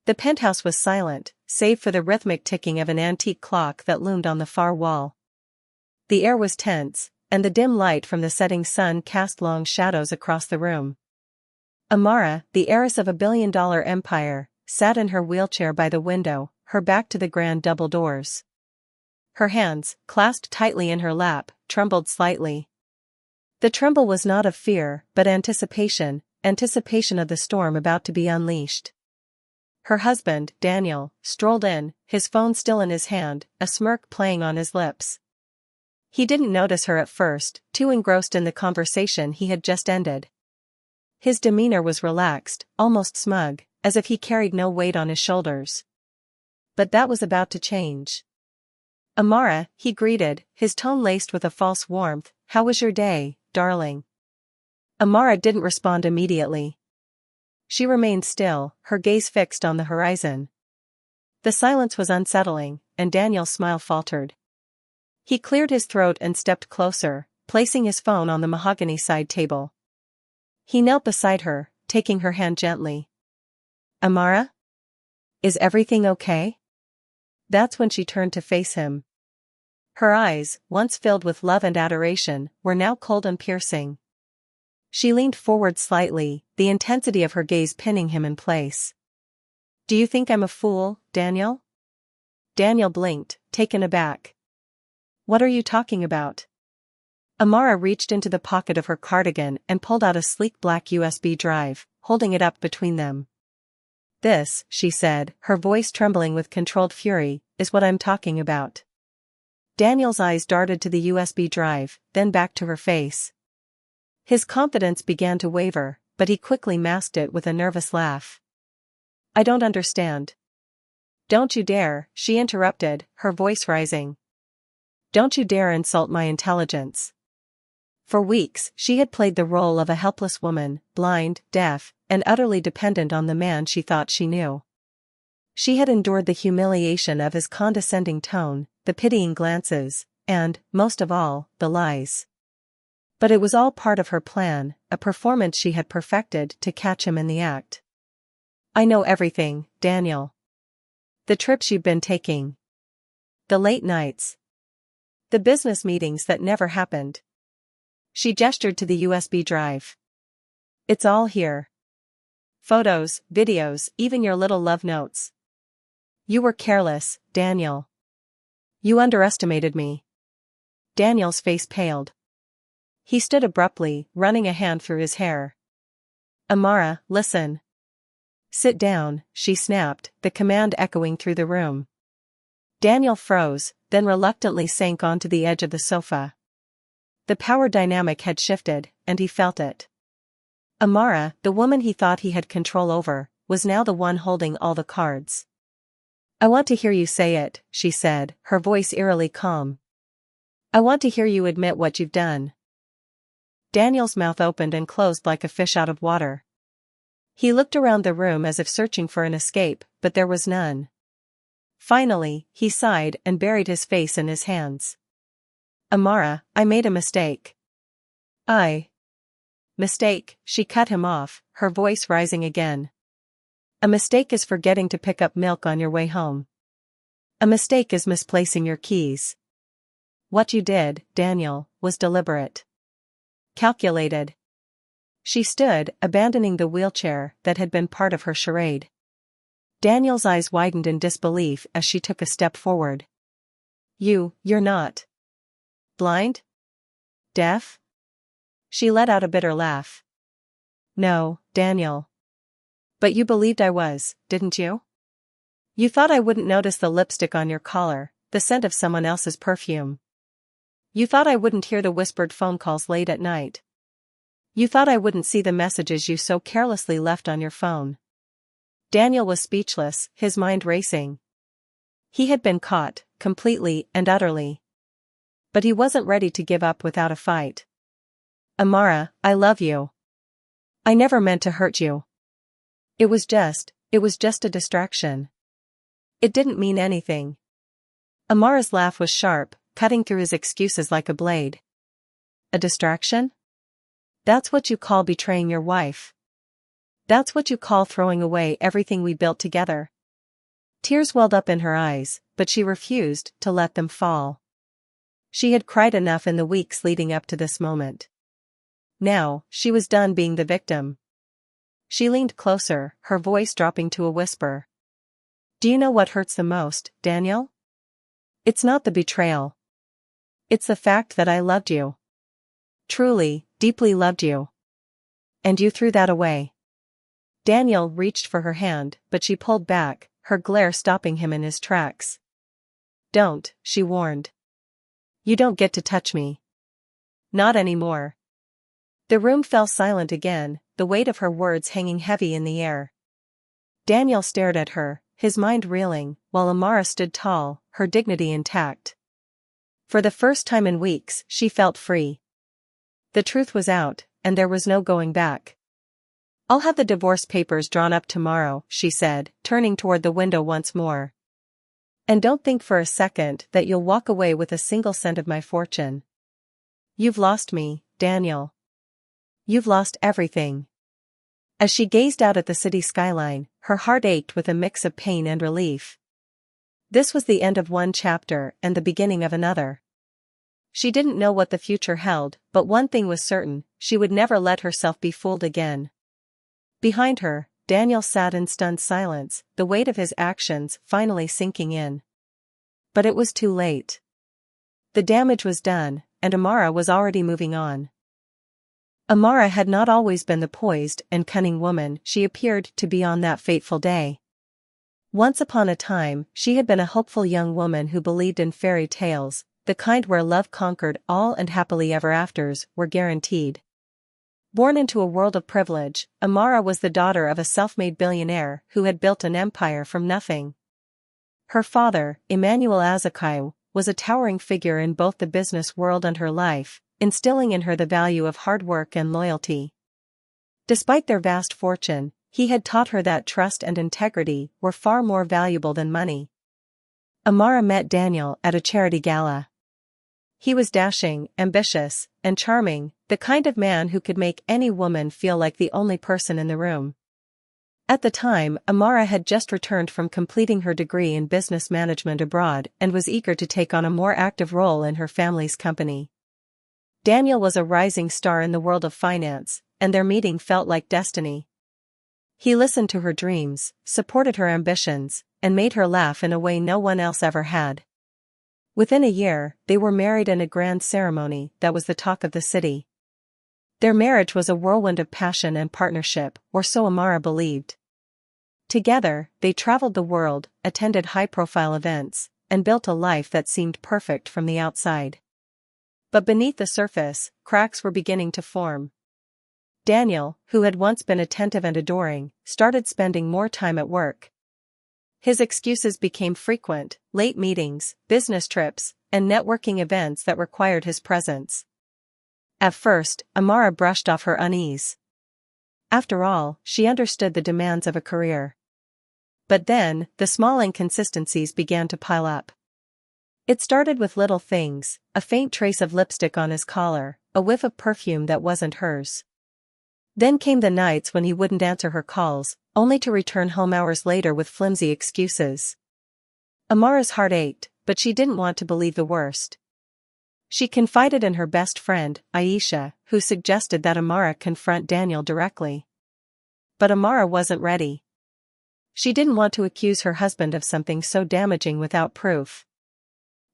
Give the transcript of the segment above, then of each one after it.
The penthouse was silent, save for the rhythmic ticking of an antique clock that loomed on the far wall. The air was tense, and the dim light from the setting sun cast long shadows across the room. Amara, the heiress of a billion-dollar empire, sat in her wheelchair by the window, her back to the grand double doors. Her hands, clasped tightly in her lap, trembled slightly. The tremble was not of fear, but anticipation of the storm about to be unleashed. Her husband, Daniel, strolled in, his phone still in his hand, a smirk playing on his lips. He didn't notice her at first, too engrossed in the conversation he had just ended. His demeanor was relaxed, almost smug, as if he carried no weight on his shoulders. But that was about to change. "Amara," he greeted, his tone laced with a false warmth, "how was your day, darling?" Amara didn't respond immediately. She remained still, her gaze fixed on the horizon. The silence was unsettling, and Daniel's smile faltered. He cleared his throat and stepped closer, placing his phone on the mahogany side table. He knelt beside her, taking her hand gently. "Amara? Is everything okay?" That's when she turned to face him. Her eyes, once filled with love and adoration, were now cold and piercing. She leaned forward slightly, the intensity of her gaze pinning him in place. "Do you think I'm a fool, Daniel?" Daniel blinked, taken aback. "What are you talking about?" Amara reached into the pocket of her cardigan and pulled out a sleek black USB drive, holding it up between them. "This," she said, her voice trembling with controlled fury, "is what I'm talking about." Daniel's eyes darted to the USB drive, then back to her face. His confidence began to waver, but he quickly masked it with a nervous laugh. "I don't understand." "Don't you dare," she interrupted, her voice rising. "Don't you dare insult my intelligence." For weeks, she had played the role of a helpless woman, blind, deaf, and utterly dependent on the man she thought she knew. She had endured the humiliation of his condescending tone, the pitying glances, and, most of all, the lies. But it was all part of her plan, a performance she had perfected to catch him in the act. "I know everything, Daniel. The trips you've been taking. The late nights. The business meetings that never happened." She gestured to the USB drive. "It's all here. Photos, videos, even your little love notes. You were careless, Daniel. You underestimated me." Daniel's face paled. He stood abruptly, running a hand through his hair. "Amara, listen." "Sit down," she snapped, the command echoing through the room. Daniel froze, then reluctantly sank onto the edge of the sofa. The power dynamic had shifted, and he felt it. Amara, the woman he thought he had control over, was now the one holding all the cards. "I want to hear you say it," she said, her voice eerily calm. "I want to hear you admit what you've done." Daniel's mouth opened and closed like a fish out of water. He looked around the room as if searching for an escape, but there was none. Finally, he sighed and buried his face in his hands. "Amara, I made a mistake." Mistake," she cut him off, her voice rising again. "A mistake is forgetting to pick up milk on your way home. A mistake is misplacing your keys. What you did, Daniel, was deliberate. Calculated." She stood, abandoning the wheelchair that had been part of her charade. Daniel's eyes widened in disbelief as she took a step forward. You're not blind? Deaf?" She let out a bitter laugh. "No, Daniel. But you believed I was, didn't you? You thought I wouldn't notice the lipstick on your collar, the scent of someone else's perfume. You thought I wouldn't hear the whispered phone calls late at night. You thought I wouldn't see the messages you so carelessly left on your phone." Daniel was speechless, his mind racing. He had been caught, completely and utterly. But he wasn't ready to give up without a fight. "Amara, I love you. I never meant to hurt you. It was just a distraction. It didn't mean anything." Amara's laugh was sharp, cutting through his excuses like a blade. "A distraction? That's what you call betraying your wife. That's what you call throwing away everything we built together." Tears welled up in her eyes, but she refused to let them fall. She had cried enough in the weeks leading up to this moment. Now, she was done being the victim. She leaned closer, her voice dropping to a whisper. Do you know what hurts the most, Daniel? It's not the betrayal. It's the fact that I loved you. Truly, deeply loved you. And you threw that away. Daniel reached for her hand, but she pulled back, her glare stopping him in his tracks. Don't, she warned. You don't get to touch me. Not anymore. The room fell silent again, the weight of her words hanging heavy in the air. Daniel stared at her, his mind reeling, while Amara stood tall, her dignity intact. For the first time in weeks, she felt free. The truth was out, and there was no going back. I'll have the divorce papers drawn up tomorrow, she said, turning toward the window once more. And don't think for a second that you'll walk away with a single cent of my fortune. You've lost me, Daniel. You've lost everything. As she gazed out at the city skyline, her heart ached with a mix of pain and relief. This was the end of one chapter and the beginning of another. She didn't know what the future held, but one thing was certain, she would never let herself be fooled again. Behind her, Daniel sat in stunned silence, the weight of his actions finally sinking in. But it was too late. The damage was done, and Amara was already moving on. Amara had not always been the poised and cunning woman she appeared to be on that fateful day. Once upon a time, she had been a hopeful young woman who believed in fairy tales, the kind where love conquered all and happily ever afters were guaranteed. Born into a world of privilege, Amara was the daughter of a self-made billionaire who had built an empire from nothing. Her father, Emmanuel Azakiah, was a towering figure in both the business world and her life, instilling in her the value of hard work and loyalty. Despite their vast fortune, he had taught her that trust and integrity were far more valuable than money. Amara met Daniel at a charity gala. He was dashing, ambitious, and charming, the kind of man who could make any woman feel like the only person in the room. At the time, Amara had just returned from completing her degree in business management abroad and was eager to take on a more active role in her family's company. Daniel was a rising star in the world of finance, and their meeting felt like destiny. He listened to her dreams, supported her ambitions, and made her laugh in a way no one else ever had. Within a year, they were married in a grand ceremony that was the talk of the city. Their marriage was a whirlwind of passion and partnership, or so Amara believed. Together, they traveled the world, attended high-profile events, and built a life that seemed perfect from the outside. But beneath the surface, cracks were beginning to form. Daniel, who had once been attentive and adoring, started spending more time at work. His excuses became frequent: late meetings, business trips, and networking events that required his presence. At first, Amara brushed off her unease. After all, she understood the demands of a career. But then, the small inconsistencies began to pile up. It started with little things: a faint trace of lipstick on his collar, a whiff of perfume that wasn't hers. Then came the nights when he wouldn't answer her calls, only to return home hours later with flimsy excuses. Amara's heart ached, but she didn't want to believe the worst. She confided in her best friend, Aisha, who suggested that Amara confront Daniel directly. But Amara wasn't ready. She didn't want to accuse her husband of something so damaging without proof.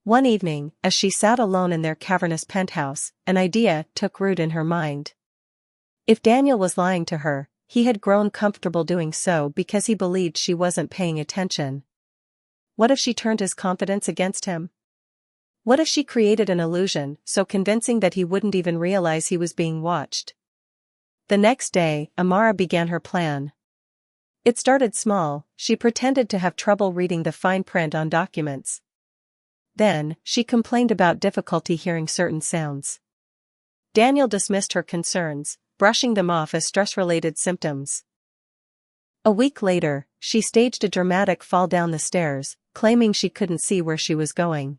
One evening, as she sat alone in their cavernous penthouse, an idea took root in her mind. If Daniel was lying to her, he had grown comfortable doing so because he believed she wasn't paying attention. What if she turned his confidence against him? What if she created an illusion so convincing that he wouldn't even realize he was being watched? The next day, Amara began her plan. It started small: she pretended to have trouble reading the fine print on documents. Then, she complained about difficulty hearing certain sounds. Daniel dismissed her concerns, brushing them off as stress-related symptoms. A week later, she staged a dramatic fall down the stairs, claiming she couldn't see where she was going.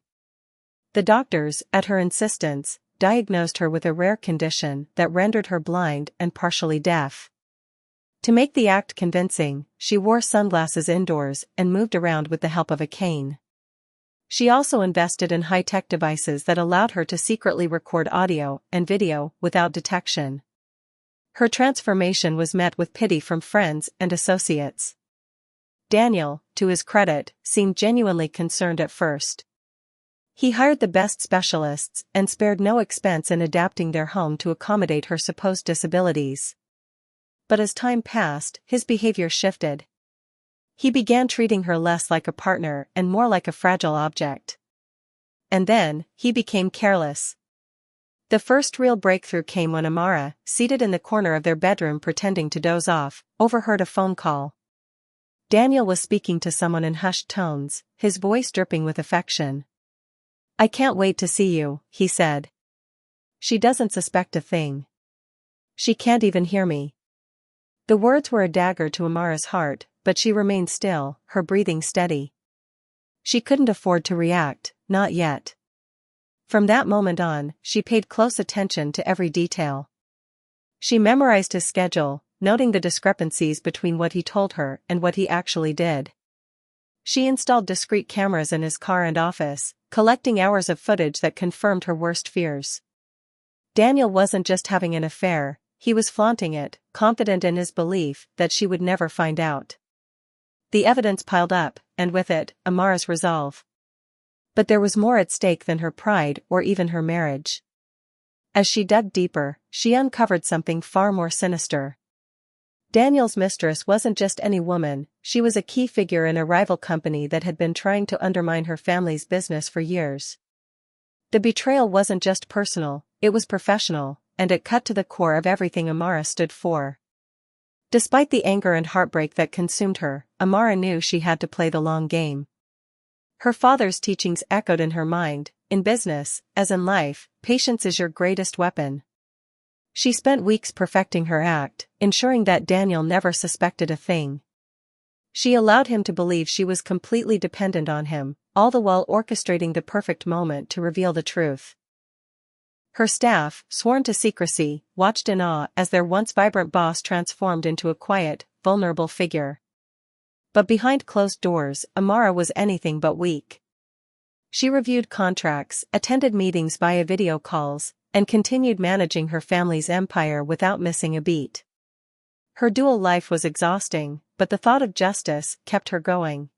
The doctors, at her insistence, diagnosed her with a rare condition that rendered her blind and partially deaf. To make the act convincing, she wore sunglasses indoors and moved around with the help of a cane. She also invested in high-tech devices that allowed her to secretly record audio and video without detection. Her transformation was met with pity from friends and associates. Daniel, to his credit, seemed genuinely concerned at first. He hired the best specialists and spared no expense in adapting their home to accommodate her supposed disabilities. But as time passed, his behavior shifted. He began treating her less like a partner and more like a fragile object. And then, he became careless. The first real breakthrough came when Amara, seated in the corner of their bedroom pretending to doze off, overheard a phone call. Daniel was speaking to someone in hushed tones, his voice dripping with affection. "I can't wait to see you," he said. "She doesn't suspect a thing. She can't even hear me." The words were a dagger to Amara's heart, but she remained still, her breathing steady. She couldn't afford to react, not yet. From that moment on, she paid close attention to every detail. She memorized his schedule, noting the discrepancies between what he told her and what he actually did. She installed discreet cameras in his car and office, collecting hours of footage that confirmed her worst fears. Daniel wasn't just having an affair, he was flaunting it, confident in his belief that she would never find out. The evidence piled up, and with it, Amara's resolve. But there was more at stake than her pride or even her marriage. As she dug deeper, she uncovered something far more sinister. Daniel's mistress wasn't just any woman, she was a key figure in a rival company that had been trying to undermine her family's business for years. The betrayal wasn't just personal, it was professional, and it cut to the core of everything Amara stood for. Despite the anger and heartbreak that consumed her, Amara knew she had to play the long game. Her father's teachings echoed in her mind: in business, as in life, patience is your greatest weapon. She spent weeks perfecting her act, ensuring that Daniel never suspected a thing. She allowed him to believe she was completely dependent on him, all the while orchestrating the perfect moment to reveal the truth. Her staff, sworn to secrecy, watched in awe as their once vibrant boss transformed into a quiet, vulnerable figure. But behind closed doors, Amara was anything but weak. She reviewed contracts, attended meetings via video calls, and continued managing her family's empire without missing a beat. Her dual life was exhausting, but the thought of justice kept her going.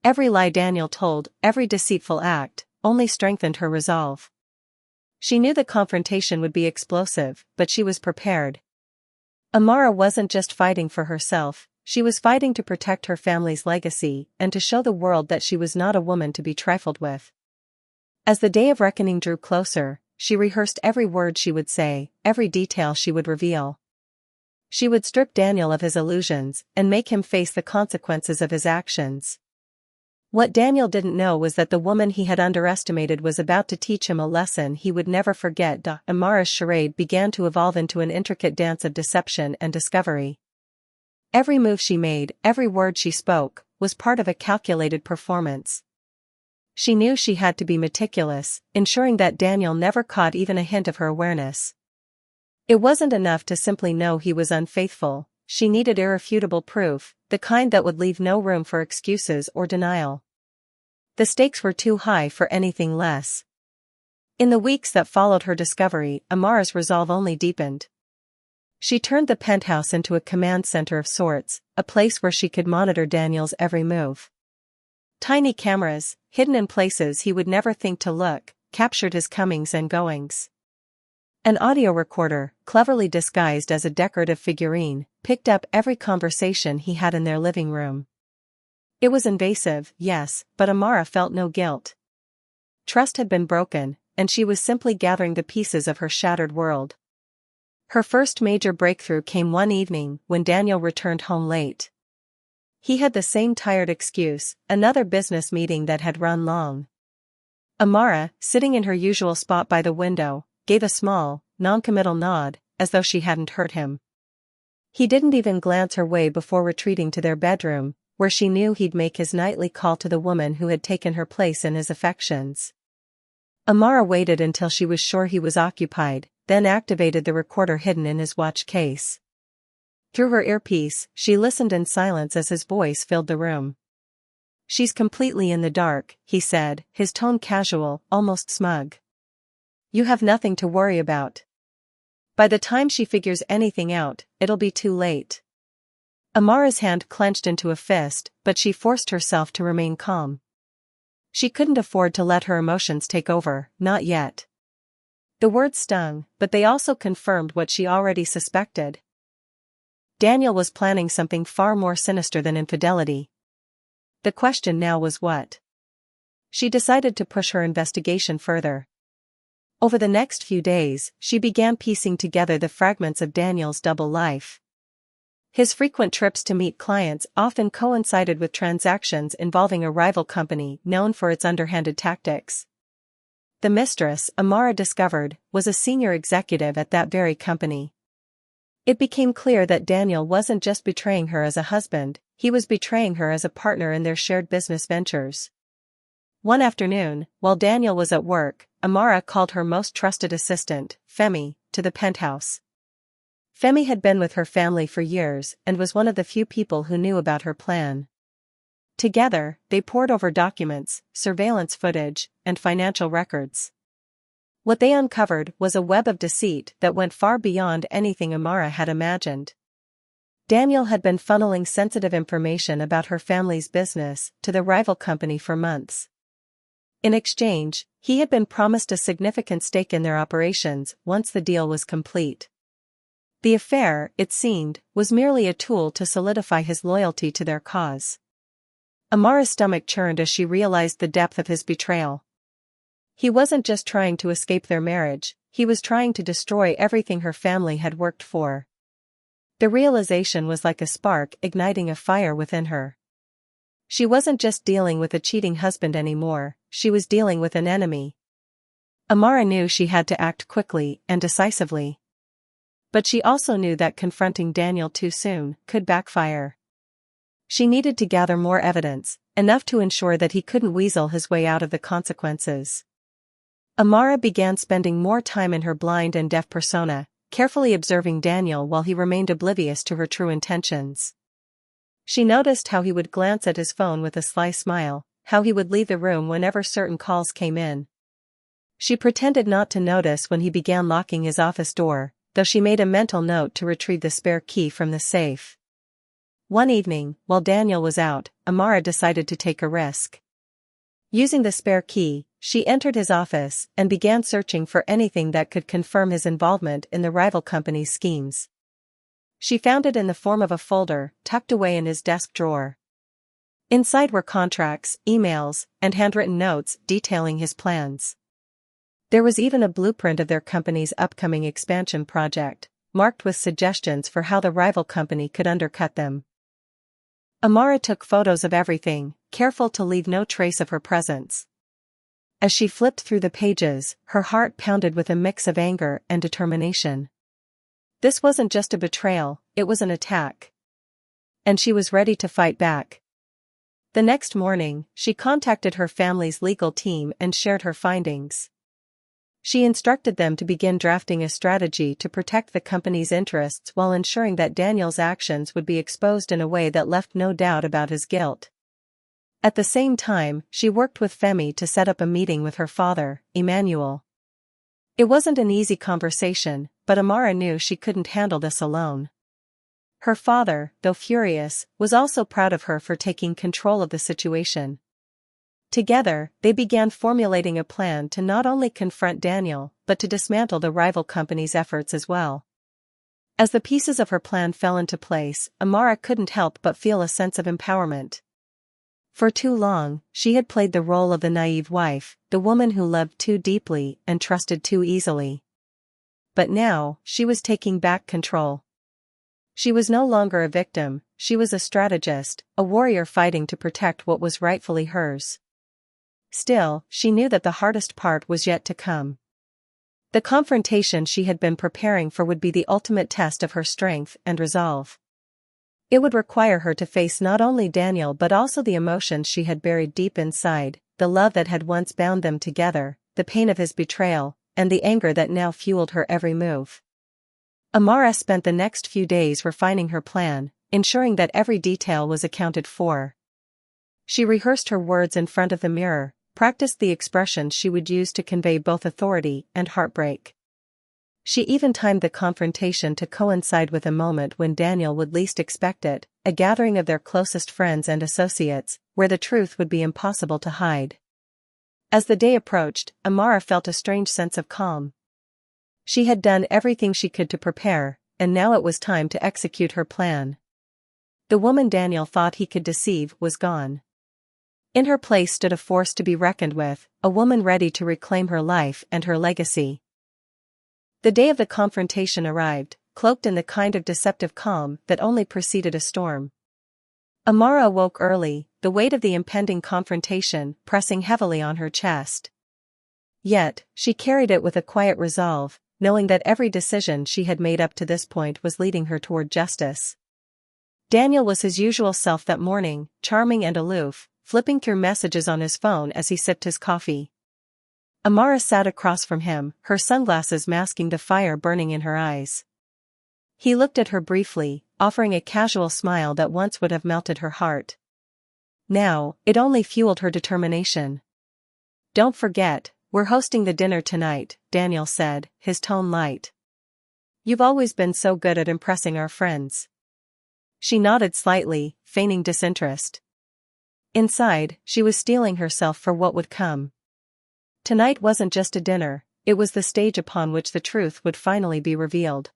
Every lie Daniel told, every deceitful act, only strengthened her resolve. She knew the confrontation would be explosive, but she was prepared. Amara wasn't just fighting for herself, she was fighting to protect her family's legacy and to show the world that she was not a woman to be trifled with. As the day of reckoning drew closer, she rehearsed every word she would say, every detail she would reveal. She would strip Daniel of his illusions and make him face the consequences of his actions. What Daniel didn't know was that the woman he had underestimated was about to teach him a lesson he would never forget. Amara's charade began to evolve into an intricate dance of deception and discovery. Every move she made, every word she spoke, was part of a calculated performance. She knew she had to be meticulous, ensuring that Daniel never caught even a hint of her awareness. It wasn't enough to simply know he was unfaithful, she needed irrefutable proof, the kind that would leave no room for excuses or denial. The stakes were too high for anything less. In the weeks that followed her discovery, Amara's resolve only deepened. She turned the penthouse into a command center of sorts, a place where she could monitor Daniel's every move. Tiny cameras, hidden in places he would never think to look, captured his comings and goings. An audio recorder, cleverly disguised as a decorative figurine, picked up every conversation he had in their living room. It was invasive, yes, but Amara felt no guilt. Trust had been broken, and she was simply gathering the pieces of her shattered world. Her first major breakthrough came one evening when Daniel returned home late. He had the same tired excuse, another business meeting that had run long. Amara, sitting in her usual spot by the window, gave a small, non-committal nod, as though she hadn't heard him. He didn't even glance her way before retreating to their bedroom, where she knew he'd make his nightly call to the woman who had taken her place in his affections. Amara waited until she was sure he was occupied, then activated the recorder hidden in his watch case. Through her earpiece, she listened in silence as his voice filled the room. "She's completely in the dark," he said, his tone casual, almost smug. "You have nothing to worry about. By the time she figures anything out, it'll be too late." Amara's hand clenched into a fist, but she forced herself to remain calm. She couldn't afford to let her emotions take over, not yet. The words stung, but they also confirmed what she already suspected. Daniel was planning something far more sinister than infidelity. The question now was what? She decided to push her investigation further. Over the next few days, she began piecing together the fragments of Daniel's double life. His frequent trips to meet clients often coincided with transactions involving a rival company known for its underhanded tactics. The mistress, Amara discovered, was a senior executive at that very company. It became clear that Daniel wasn't just betraying her as a husband, he was betraying her as a partner in their shared business ventures. One afternoon, while Daniel was at work, Amara called her most trusted assistant, Femi, to the penthouse. Femi had been with her family for years and was one of the few people who knew about her plan. Together, they pored over documents, surveillance footage, and financial records. What they uncovered was a web of deceit that went far beyond anything Amara had imagined. Daniel had been funneling sensitive information about her family's business to the rival company for months. In exchange, he had been promised a significant stake in their operations once the deal was complete. The affair, it seemed, was merely a tool to solidify his loyalty to their cause. Amara's stomach churned as she realized the depth of his betrayal. He wasn't just trying to escape their marriage, he was trying to destroy everything her family had worked for. The realization was like a spark igniting a fire within her. She wasn't just dealing with a cheating husband anymore, she was dealing with an enemy. Amara knew she had to act quickly and decisively. But she also knew that confronting Daniel too soon could backfire. She needed to gather more evidence, enough to ensure that he couldn't weasel his way out of the consequences. Amara began spending more time in her blind and deaf persona, carefully observing Daniel while he remained oblivious to her true intentions. She noticed how he would glance at his phone with a sly smile, how he would leave the room whenever certain calls came in. She pretended not to notice when he began locking his office door, though she made a mental note to retrieve the spare key from the safe. One evening, while Daniel was out, Amara decided to take a risk. Using the spare key, she entered his office and began searching for anything that could confirm his involvement in the rival company's schemes. She found it in the form of a folder tucked away in his desk drawer. Inside were contracts, emails, and handwritten notes detailing his plans. There was even a blueprint of their company's upcoming expansion project, marked with suggestions for how the rival company could undercut them. Amara took photos of everything, careful to leave no trace of her presence. As she flipped through the pages, her heart pounded with a mix of anger and determination. This wasn't just a betrayal, it was an attack. And she was ready to fight back. The next morning, she contacted her family's legal team and shared her findings. She instructed them to begin drafting a strategy to protect the company's interests while ensuring that Daniel's actions would be exposed in a way that left no doubt about his guilt. At the same time, she worked with Femi to set up a meeting with her father, Emmanuel. It wasn't an easy conversation, but Amara knew she couldn't handle this alone. Her father, though furious, was also proud of her for taking control of the situation. Together, they began formulating a plan to not only confront Daniel, but to dismantle the rival company's efforts as well. As the pieces of her plan fell into place, Amara couldn't help but feel a sense of empowerment. For too long, she had played the role of the naive wife, the woman who loved too deeply and trusted too easily. But now, she was taking back control. She was no longer a victim, she was a strategist, a warrior fighting to protect what was rightfully hers. Still, she knew that the hardest part was yet to come. The confrontation she had been preparing for would be the ultimate test of her strength and resolve. It would require her to face not only Daniel but also the emotions she had buried deep inside, the love that had once bound them together, the pain of his betrayal, and the anger that now fueled her every move. Amara spent the next few days refining her plan, ensuring that every detail was accounted for. She rehearsed her words in front of the mirror, practiced the expressions she would use to convey both authority and heartbreak. She even timed the confrontation to coincide with a moment when Daniel would least expect it, a gathering of their closest friends and associates, where the truth would be impossible to hide. As the day approached, Amara felt a strange sense of calm. She had done everything she could to prepare, and now it was time to execute her plan. The woman Daniel thought he could deceive was gone. In her place stood a force to be reckoned with, a woman ready to reclaim her life and her legacy. The day of the confrontation arrived, cloaked in the kind of deceptive calm that only preceded a storm. Amara awoke early, the weight of the impending confrontation pressing heavily on her chest. Yet, she carried it with a quiet resolve, knowing that every decision she had made up to this point was leading her toward justice. Daniel was his usual self that morning, charming and aloof, flipping through messages on his phone as he sipped his coffee. Amara sat across from him, her sunglasses masking the fire burning in her eyes. He looked at her briefly, offering a casual smile that once would have melted her heart. Now, it only fueled her determination. "Don't forget, we're hosting the dinner tonight," Daniel said, his tone light. "You've always been so good at impressing our friends." She nodded slightly, feigning disinterest. Inside, she was steeling herself for what would come. Tonight wasn't just a dinner, it was the stage upon which the truth would finally be revealed.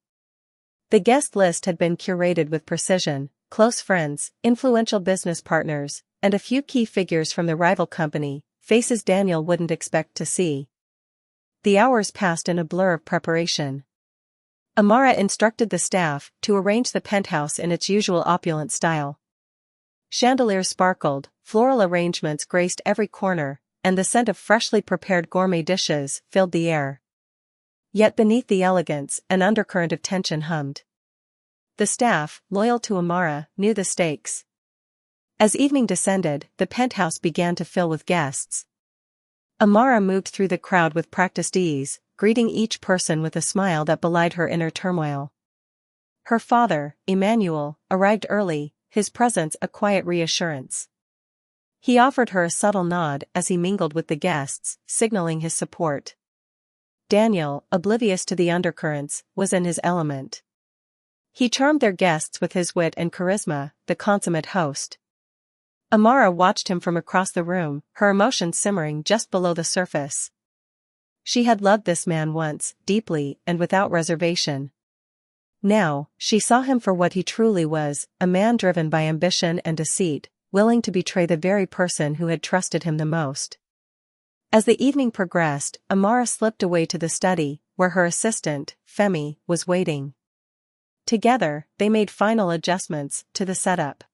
The guest list had been curated with precision: close friends, influential business partners, and a few key figures from the rival company, faces Daniel wouldn't expect to see. The hours passed in a blur of preparation. Amara instructed the staff to arrange the penthouse in its usual opulent style. Chandeliers sparkled, floral arrangements graced every corner, and the scent of freshly prepared gourmet dishes filled the air. Yet beneath the elegance, an undercurrent of tension hummed. The staff, loyal to Amara, knew the stakes. As evening descended, the penthouse began to fill with guests. Amara moved through the crowd with practiced ease, greeting each person with a smile that belied her inner turmoil. Her father, Emmanuel, arrived early, his presence a quiet reassurance. He offered her a subtle nod as he mingled with the guests, signaling his support. Daniel, oblivious to the undercurrents, was in his element. He charmed their guests with his wit and charisma, the consummate host. Amara watched him from across the room, her emotions simmering just below the surface. She had loved this man once, deeply and without reservation. Now, she saw him for what he truly was, a man driven by ambition and deceit, willing to betray the very person who had trusted him the most. As the evening progressed, Amara slipped away to the study, where her assistant, Femi, was waiting. Together, they made final adjustments to the setup.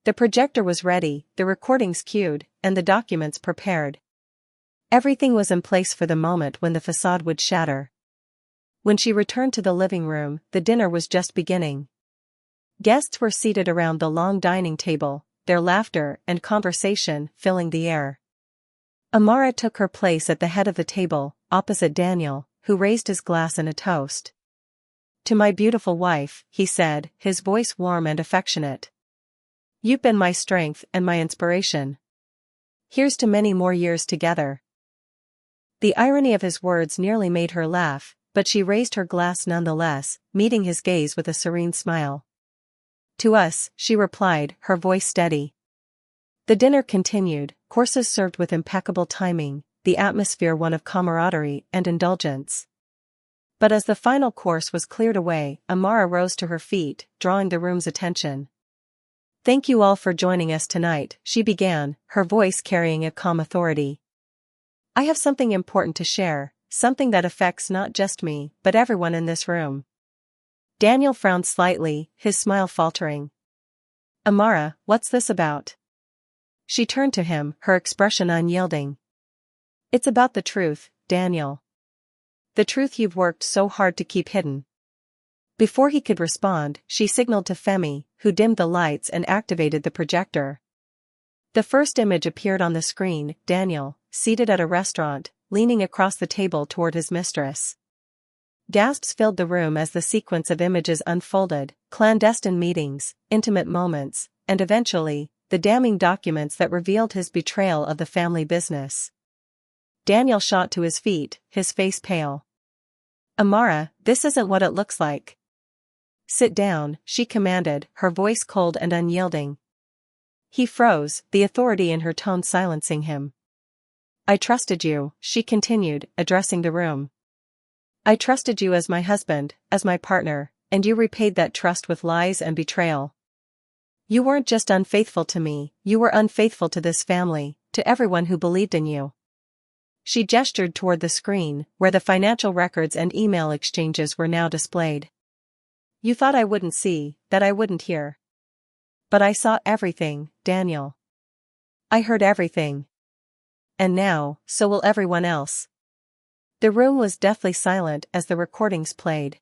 The projector was ready, the recordings cued, and the documents prepared. Everything was in place for the moment when the facade would shatter. When she returned to the living room, the dinner was just beginning. Guests were seated around the long dining table, their laughter and conversation filling the air. Amara took her place at the head of the table, opposite Daniel, who raised his glass in a toast. "To my beautiful wife," he said, his voice warm and affectionate. "You've been my strength and my inspiration. Here's to many more years together." The irony of his words nearly made her laugh, but she raised her glass nonetheless, meeting his gaze with a serene smile. "To us," she replied, her voice steady. The dinner continued, courses served with impeccable timing, the atmosphere one of camaraderie and indulgence. But as the final course was cleared away, Amara rose to her feet, drawing the room's attention. "Thank you all for joining us tonight," she began, her voice carrying a calm authority. "I have something important to share, something that affects not just me, but everyone in this room." Daniel frowned slightly, his smile faltering. "Amara, what's this about?" She turned to him, her expression unyielding. "It's about the truth, Daniel. The truth you've worked so hard to keep hidden." Before he could respond, she signaled to Femi, who dimmed the lights and activated the projector. The first image appeared on the screen: Daniel, seated at a restaurant, leaning across the table toward his mistress. Gasps filled the room as the sequence of images unfolded: clandestine meetings, intimate moments, and eventually, the damning documents that revealed his betrayal of the family business. Daniel shot to his feet, his face pale. "Amara, this isn't what it looks like." "Sit down," she commanded, her voice cold and unyielding. He froze, the authority in her tone silencing him. "I trusted you," she continued, addressing the room. "I trusted you as my husband, as my partner, and you repaid that trust with lies and betrayal. You weren't just unfaithful to me, you were unfaithful to this family, to everyone who believed in you." She gestured toward the screen, where the financial records and email exchanges were now displayed. "You thought I wouldn't see, that I wouldn't hear. But I saw everything, Daniel. I heard everything. And now, so will everyone else." The room was deathly silent as the recordings played.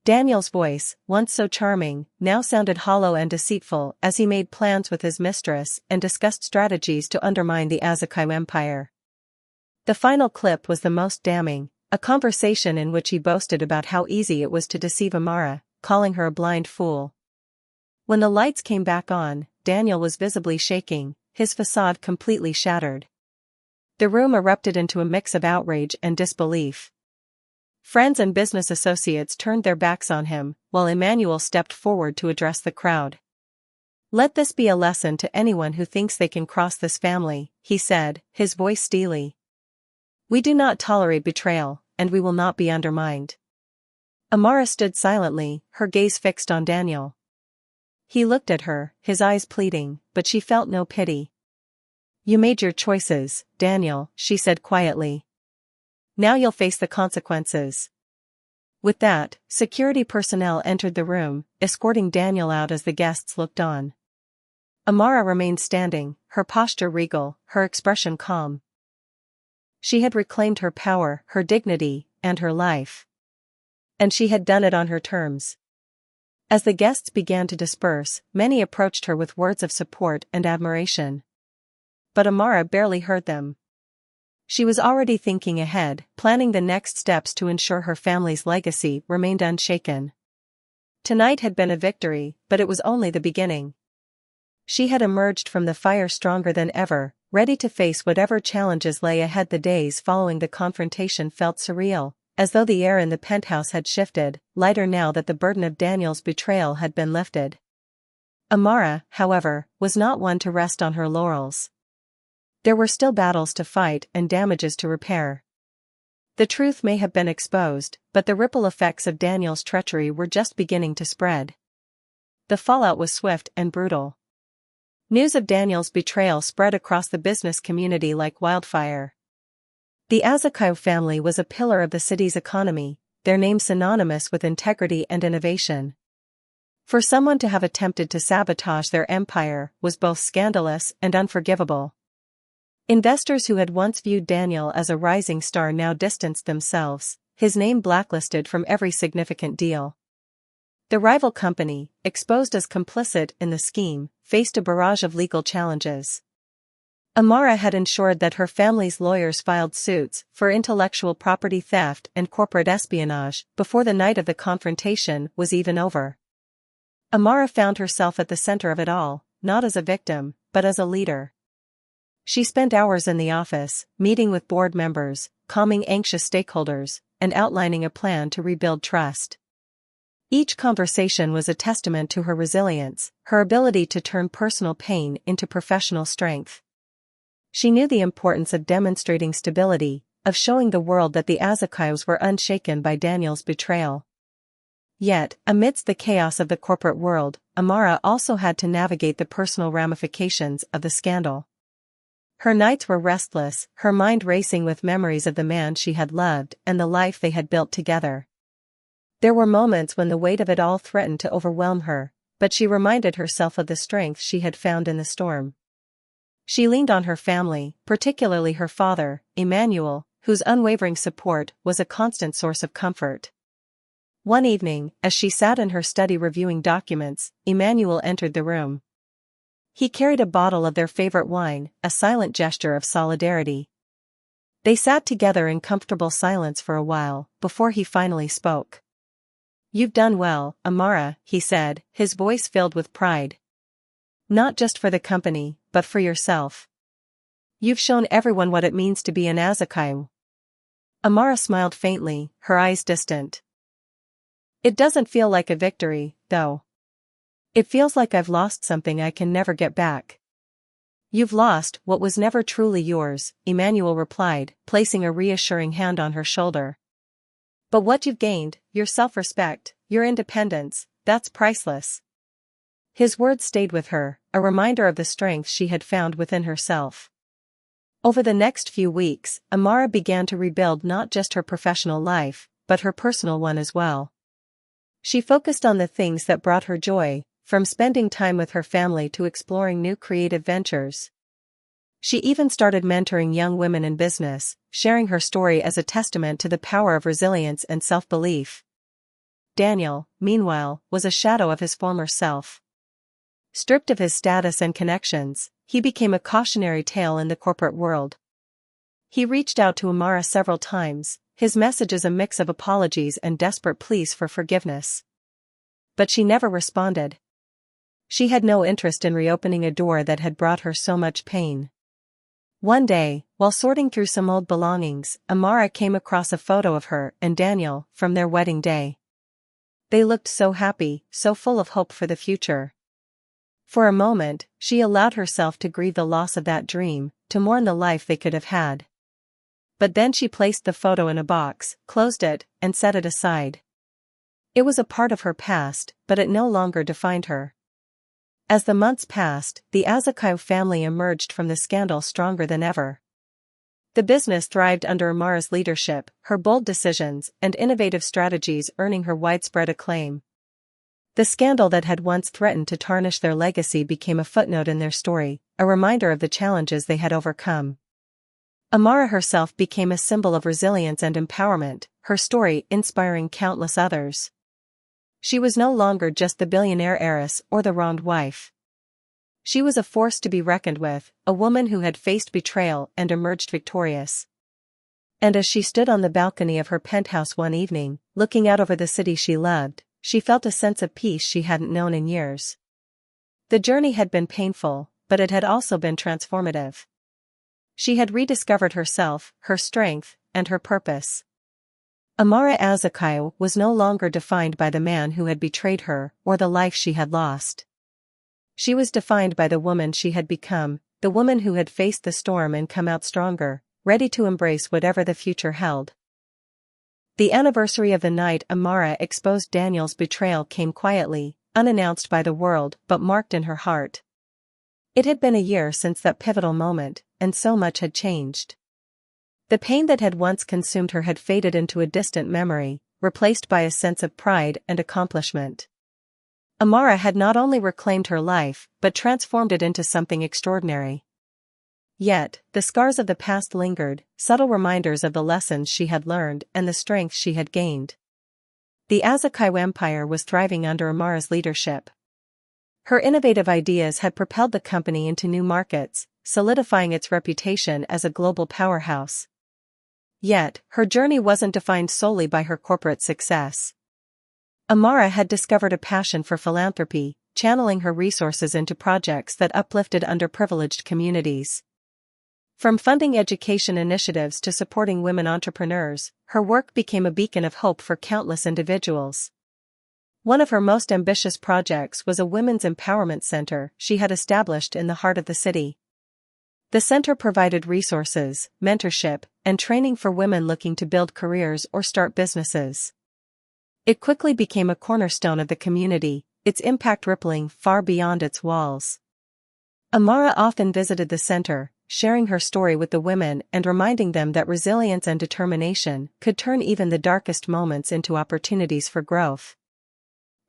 Daniel's voice, once so charming, now sounded hollow and deceitful as he made plans with his mistress and discussed strategies to undermine the Azakai empire. The final clip was the most damning, a conversation in which he boasted about how easy it was to deceive Amara, calling her a blind fool. When the lights came back on, Daniel was visibly shaking, his facade completely shattered. The room erupted into a mix of outrage and disbelief. Friends and business associates turned their backs on him, while Emmanuel stepped forward to address the crowd. "Let this be a lesson to anyone who thinks they can cross this family," he said, his voice steely. "We do not tolerate betrayal, and we will not be undermined." Amara stood silently, her gaze fixed on Daniel. He looked at her, his eyes pleading, but she felt no pity. "You made your choices, Daniel," she said quietly. "Now you'll face the consequences." With that, security personnel entered the room, escorting Daniel out as the guests looked on. Amara remained standing, her posture regal, her expression calm. She had reclaimed her power, her dignity, and her life. And she had done it on her terms. As the guests began to disperse, many approached her with words of support and admiration. But Amara barely heard them. She was already thinking ahead, planning the next steps to ensure her family's legacy remained unshaken. Tonight had been a victory, but it was only the beginning. She had emerged from the fire stronger than ever, ready to face whatever challenges lay ahead. The days following the confrontation felt surreal, as though the air in the penthouse had shifted, lighter now that the burden of Daniel's betrayal had been lifted. Amara, however, was not one to rest on her laurels. There were still battles to fight and damages to repair. The truth may have been exposed, but the ripple effects of Daniel's treachery were just beginning to spread. The fallout was swift and brutal. News of Daniel's betrayal spread across the business community like wildfire. The Azakai family was a pillar of the city's economy, their name synonymous with integrity and innovation. For someone to have attempted to sabotage their empire was both scandalous and unforgivable. Investors who had once viewed Daniel as a rising star now distanced themselves, his name blacklisted from every significant deal. The rival company, exposed as complicit in the scheme, faced a barrage of legal challenges. Amara had ensured that her family's lawyers filed suits for intellectual property theft and corporate espionage before the night of the confrontation was even over. Amara found herself at the center of it all, not as a victim, but as a leader. She spent hours in the office, meeting with board members, calming anxious stakeholders, and outlining a plan to rebuild trust. Each conversation was a testament to her resilience, her ability to turn personal pain into professional strength. She knew the importance of demonstrating stability, of showing the world that the Azakaios were unshaken by Daniel's betrayal. Yet, amidst the chaos of the corporate world, Amara also had to navigate the personal ramifications of the scandal. Her nights were restless, her mind racing with memories of the man she had loved and the life they had built together. There were moments when the weight of it all threatened to overwhelm her, but she reminded herself of the strength she had found in the storm. She leaned on her family, particularly her father, Emmanuel, whose unwavering support was a constant source of comfort. One evening, as she sat in her study reviewing documents, Emmanuel entered the room. He carried a bottle of their favorite wine, a silent gesture of solidarity. They sat together in comfortable silence for a while, before he finally spoke. "You've done well, Amara," he said, his voice filled with pride. "Not just for the company, but for yourself. You've shown everyone what it means to be an Azakayu." Amara smiled faintly, her eyes distant. "It doesn't feel like a victory, though. It feels like I've lost something I can never get back." "You've lost what was never truly yours," Emmanuel replied, placing a reassuring hand on her shoulder. "But what you've gained, your self-respect, your independence, that's priceless." His words stayed with her, a reminder of the strength she had found within herself. Over the next few weeks, Amara began to rebuild not just her professional life, but her personal one as well. She focused on the things that brought her joy, from spending time with her family to exploring new creative ventures. She even started mentoring young women in business, sharing her story as a testament to the power of resilience and self-belief. Daniel, meanwhile, was a shadow of his former self. Stripped of his status and connections, he became a cautionary tale in the corporate world. He reached out to Amara several times, his messages a mix of apologies and desperate pleas for forgiveness. But she never responded. She had no interest in reopening a door that had brought her so much pain. One day, while sorting through some old belongings, Amara came across a photo of her and Daniel from their wedding day. They looked so happy, so full of hope for the future. For a moment, she allowed herself to grieve the loss of that dream, to mourn the life they could have had. But then she placed the photo in a box, closed it, and set it aside. It was a part of her past, but it no longer defined her. As the months passed, the Azakayu family emerged from the scandal stronger than ever. The business thrived under Amara's leadership, her bold decisions and innovative strategies earning her widespread acclaim. The scandal that had once threatened to tarnish their legacy became a footnote in their story, a reminder of the challenges they had overcome. Amara herself became a symbol of resilience and empowerment, her story inspiring countless others. She was no longer just the billionaire heiress or the wronged wife. She was a force to be reckoned with, a woman who had faced betrayal and emerged victorious. And as she stood on the balcony of her penthouse one evening, looking out over the city she loved, she felt a sense of peace she hadn't known in years. The journey had been painful, but it had also been transformative. She had rediscovered herself, her strength, and her purpose. Amara Azakayu was no longer defined by the man who had betrayed her or the life she had lost. She was defined by the woman she had become, the woman who had faced the storm and come out stronger, ready to embrace whatever the future held. The anniversary of the night Amara exposed Daniel's betrayal came quietly, unannounced by the world but marked in her heart. It had been a year since that pivotal moment, and so much had changed. The pain that had once consumed her had faded into a distant memory, replaced by a sense of pride and accomplishment. Amara had not only reclaimed her life, but transformed it into something extraordinary. Yet, the scars of the past lingered, subtle reminders of the lessons she had learned and the strength she had gained. The Azakayu empire was thriving under Amara's leadership. Her innovative ideas had propelled the company into new markets, solidifying its reputation as a global powerhouse. Yet, her journey wasn't defined solely by her corporate success. Amara had discovered a passion for philanthropy, channeling her resources into projects that uplifted underprivileged communities. From funding education initiatives to supporting women entrepreneurs, her work became a beacon of hope for countless individuals. One of her most ambitious projects was a women's empowerment center she had established in the heart of the city. The center provided resources, mentorship, and training for women looking to build careers or start businesses. It quickly became a cornerstone of the community, its impact rippling far beyond its walls. Amara often visited the center, sharing her story with the women and reminding them that resilience and determination could turn even the darkest moments into opportunities for growth.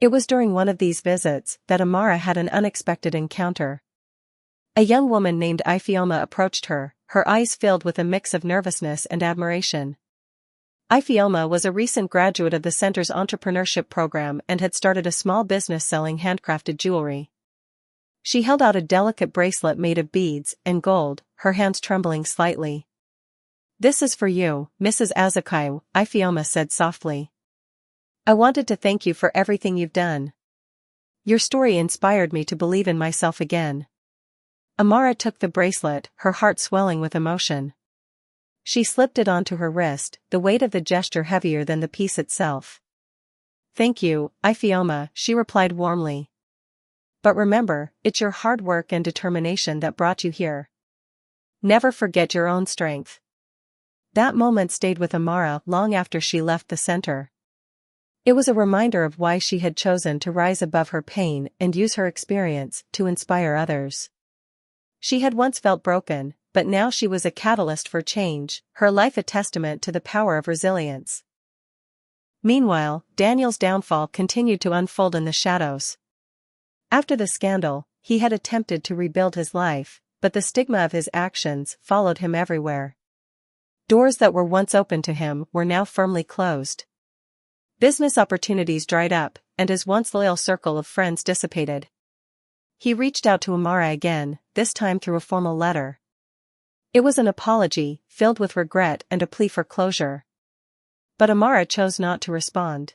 It was during one of these visits that Amara had an unexpected encounter. A young woman named Ifeoma approached her, her eyes filled with a mix of nervousness and admiration. Ifeoma was a recent graduate of the center's entrepreneurship program and had started a small business selling handcrafted jewelry. She held out a delicate bracelet made of beads and gold, her hands trembling slightly. "This is for you, Mrs. Azukai," Ifeoma said softly. "I wanted to thank you for everything you've done. Your story inspired me to believe in myself again." Amara took the bracelet, her heart swelling with emotion. She slipped it onto her wrist, the weight of the gesture heavier than the piece itself. "Thank you, Ifeoma," she replied warmly. "But remember, it's your hard work and determination that brought you here. Never forget your own strength." That moment stayed with Amara long after she left the center. It was a reminder of why she had chosen to rise above her pain and use her experience to inspire others. She had once felt broken, but now she was a catalyst for change, her life a testament to the power of resilience. Meanwhile, Daniel's downfall continued to unfold in the shadows. After the scandal, he had attempted to rebuild his life, but the stigma of his actions followed him everywhere. Doors that were once open to him were now firmly closed. Business opportunities dried up, and his once loyal circle of friends dissipated. He reached out to Amara again, this time through a formal letter. It was an apology, filled with regret and a plea for closure. But Amara chose not to respond.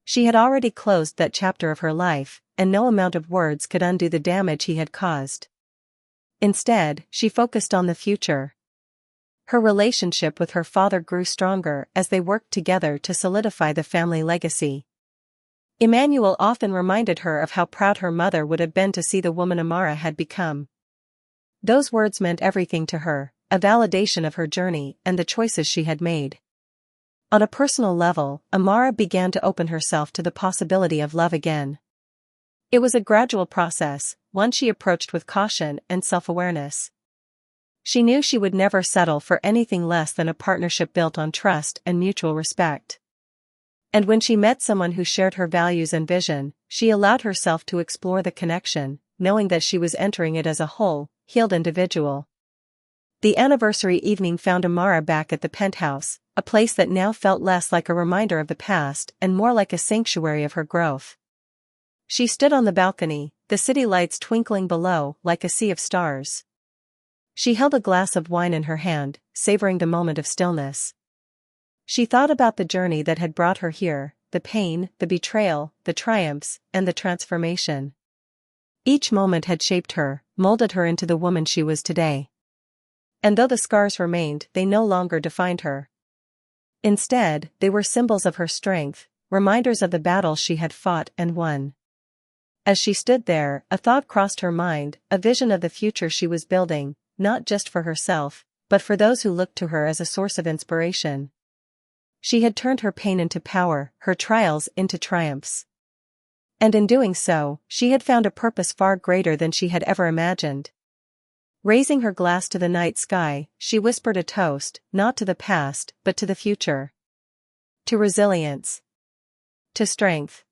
She had already closed that chapter of her life, and no amount of words could undo the damage he had caused. Instead, she focused on the future. Her relationship with her father grew stronger as they worked together to solidify the family legacy. Emmanuel often reminded her of how proud her mother would have been to see the woman Amara had become. Those words meant everything to her, a validation of her journey and the choices she had made. On a personal level, Amara began to open herself to the possibility of love again. It was a gradual process, one she approached with caution and self-awareness. She knew she would never settle for anything less than a partnership built on trust and mutual respect. And when she met someone who shared her values and vision, she allowed herself to explore the connection, knowing that she was entering it as a whole, healed individual. The anniversary evening found Amara back at the penthouse, a place that now felt less like a reminder of the past and more like a sanctuary of her growth. She stood on the balcony, the city lights twinkling below like a sea of stars. She held a glass of wine in her hand, savoring the moment of stillness. She thought about the journey that had brought her here, the pain, the betrayal, the triumphs, and the transformation. Each moment had shaped her, molded her into the woman she was today. And though the scars remained, they no longer defined her. Instead, they were symbols of her strength, reminders of the battles she had fought and won. As she stood there, a thought crossed her mind, a vision of the future she was building, not just for herself, but for those who looked to her as a source of inspiration. She had turned her pain into power, her trials into triumphs. And in doing so, she had found a purpose far greater than she had ever imagined. Raising her glass to the night sky, she whispered a toast, not to the past, but to the future. To resilience. To strength.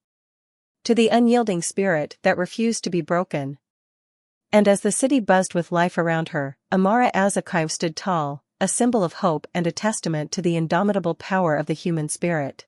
To the unyielding spirit that refused to be broken. And as the city buzzed with life around her, Amara Azukai stood tall, a symbol of hope and a testament to the indomitable power of the human spirit.